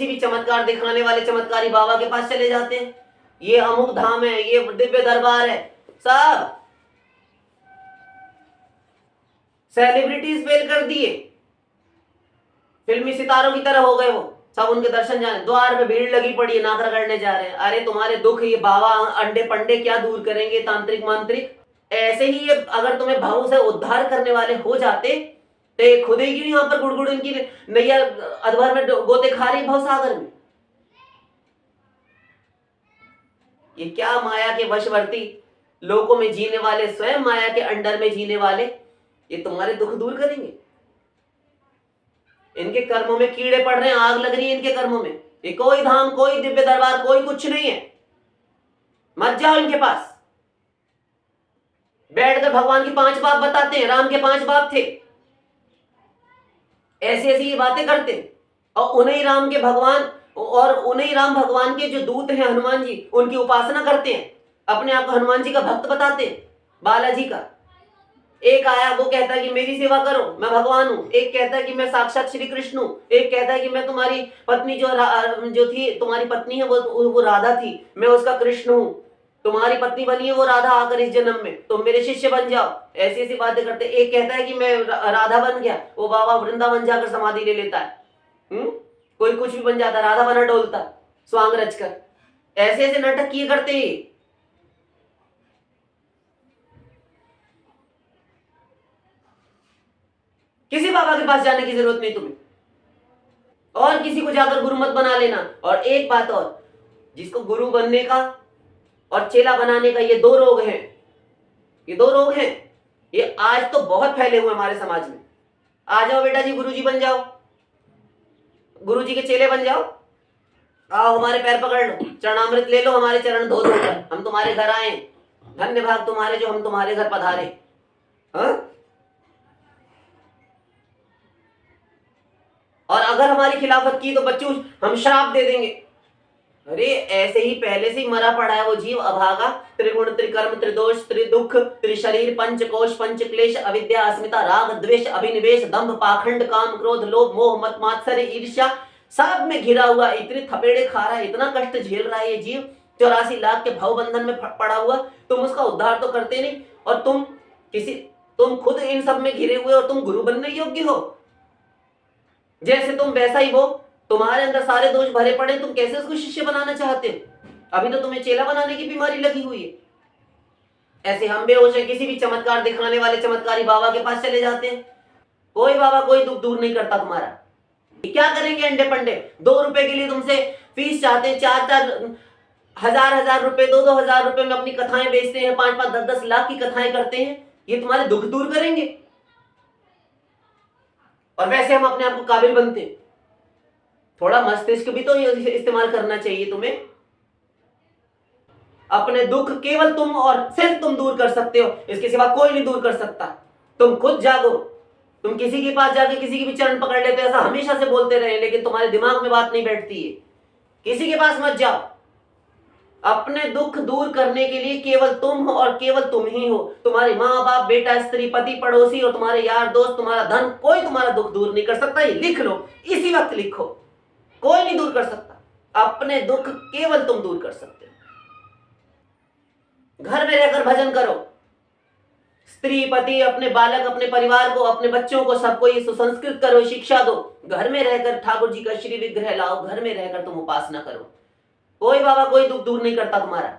किसी भी चमत्कार दिखाने वाले चमत्कारी बाबा के पास चले जाते हैं। ये अमुक धाम है, ये दिव्य दरबार है, सब सेलिब्रिटीज फेल कर दिए, फिल्मी सितारों की तरह हो गए वो सब। उनके दर्शन जाने, द्वार पे भीड़ लगी पड़ी है, नाक रगड़ने जा रहे हैं। अरे तुम्हारे दुख ये बाबा अंडे पंडे क्या दूर करेंगे, तांत्रिक मांत्रिक। ऐसे ही ये अगर तुम्हें भाव से उद्धार करने वाले हो जाते तो ये खुद ही क्यों यहाँ पर गुड़गुड़ इनकी नैया अधवर में गोते खा रही भव सागर में। ये क्या माया के वशवर्ती लोकों में जीने वाले, स्वयं माया के अंडर में जीने वाले, ये तुम्हारे दुख दूर करेंगे। इनके कर्मों में कीड़े पड़ रहे हैं, आग लग रही है इनके कर्मों में। ये कोई धाम, कोई दिव्य दरबार, कोई कुछ नहीं है। मत जाओ इनके पास। बैठकर भगवान की 5 बात बताते हैं, राम के 5 बाप थे, ऐसी ऐसी ये बातें करते हैं। और उन्हीं राम के भगवान और उन्हीं राम भगवान के जो दूत हैं हनुमान जी, उनकी उपासना करते हैं, अपने आप को हनुमान जी का भक्त बताते हैं, बालाजी का। एक आया वो कहता है कि मेरी सेवा करो, मैं भगवान हूं। एक कहता है कि मैं साक्षात श्री कृष्ण हूं। एक कहता है कि मैं तुम्हारी पत्नी जो थी, तुम्हारी पत्नी है वो राधा थी, मैं उसका कृष्ण हूं। तुम्हारी पत्नी बनी है वो राधा आकर इस जन्म में, तुम मेरे शिष्य बन जाओ। ऐसी ऐसी बातें करते। एक कहता है कि मैं राधा बन गया, वो बाबा वृंदावन जाकर समाधि ले लेता है। कोई कुछ भी बन जाता, राधा बना डोलता स्वांग रचकर। ऐसे ऐसे नाटक किए करते हैं। किसी बाबा के पास जाने की जरूरत नहीं तुम्हें, और किसी को जाकर गुरु मत बना लेना। और एक बात और, जिसको गुरु बनने का और चेला बनाने का ये 2 रोग हैं, ये 2 रोग हैं, ये आज तो बहुत फैले हुए हमारे समाज में। आ जाओ बेटा जी, गुरुजी बन जाओ, गुरुजी के चेले बन जाओ, आओ हमारे पैर पकड़ लो, चरणामृत ले लो, हमारे चरण धो दो, हम तुम्हारे घर आए, धन्य भाग तुम्हारे जो हम तुम्हारे घर पधारे। हाँ? और अगर हमारी खिलाफत की तो बच्चों हम श्राप दे देंगे। अरे ऐसे ही पहले से ही मरा पड़ा है वो जीव अभागा। त्रिगुण त्रिकर्म त्रिदोष त्रिदुख त्रिशरीर पंचकोश पंचक्लेश अविद्या अस्मिता राग द्वेष अभिनिवेश दंभ पाखंड काम क्रोध लोभ मोह मत मात्सर्य ईर्ष्या सब में घिरा हुआ, इतने थपेड़े खा रहा है, इतना कष्ट झेल रहा है ये जीव, 84 लाख के भव बंधन में पड़ा हुआ। तुम उसका उद्धार तो करते नहीं, और तुम खुद इन सब में घिरे हुए और तुम गुरु बनने योग्य हो। जैसे तुम वैसा ही वो, तुम्हारे अंदर सारे दोष भरे पड़े, तुम कैसे उसको शिष्य बनाना चाहते हो? अभी तो तुम्हें चेला बनाने की बीमारी लगी हुई है। ऐसे हम बेहोश है, किसी भी चमत्कार दिखाने वाले चमत्कारी बाबा के पास चले जाते हैं। कोई बाबा कोई दुख दूर नहीं करता तुम्हारा। क्या करेंगे अंडे पंडे? 2 रुपए के लिए तुमसे फीस चाहते हैं, 4-4 हजार रुपए, 2-2 हजार रुपए में अपनी कथाएं बेचते हैं, 5-5 10-10 लाख की कथाएं करते हैं। ये तुम्हारे दुख दूर करेंगे? और वैसे हम अपने आप को काबिल बनते हैं। थोड़ा मस्तिष्क भी तो इस्तेमाल करना चाहिए तुम्हें। अपने दुख केवल तुम और सिर्फ तुम दूर कर सकते हो, इसके सिवा कोई नहीं दूर कर सकता। तुम खुद जागो। तुम किसी के पास जाके किसी की भी चरण पकड़ लेते हो, ऐसा हमेशा से बोलते रहे, लेकिन तुम्हारे दिमाग में बात नहीं बैठती है। किसी के पास मत जाओ। अपने दुख दूर करने के लिए केवल तुम हो और केवल तुम ही हो। तुम्हारे माँ बाप, बेटा, स्त्री, पति, पड़ोसी और तुम्हारे यार दोस्त, तुम्हारा धन, कोई तुम्हारा दुख दूर नहीं कर सकता। ये लिख लो, इसी वक्त लिखो। कोई नहीं दूर कर सकता। अपने दुख केवल तुम दूर कर सकते हो। घर में रहकर भजन करो। स्त्री, पति, अपने बालक, अपने परिवार को, अपने बच्चों को, सबको ये सुसंस्कृत करो, शिक्षा दो। घर में रहकर ठाकुर जी का श्री विग्रह लाओ, घर में रहकर तुम उपासना करो। कोई बाबा कोई दुख दूर नहीं करता तुम्हारा।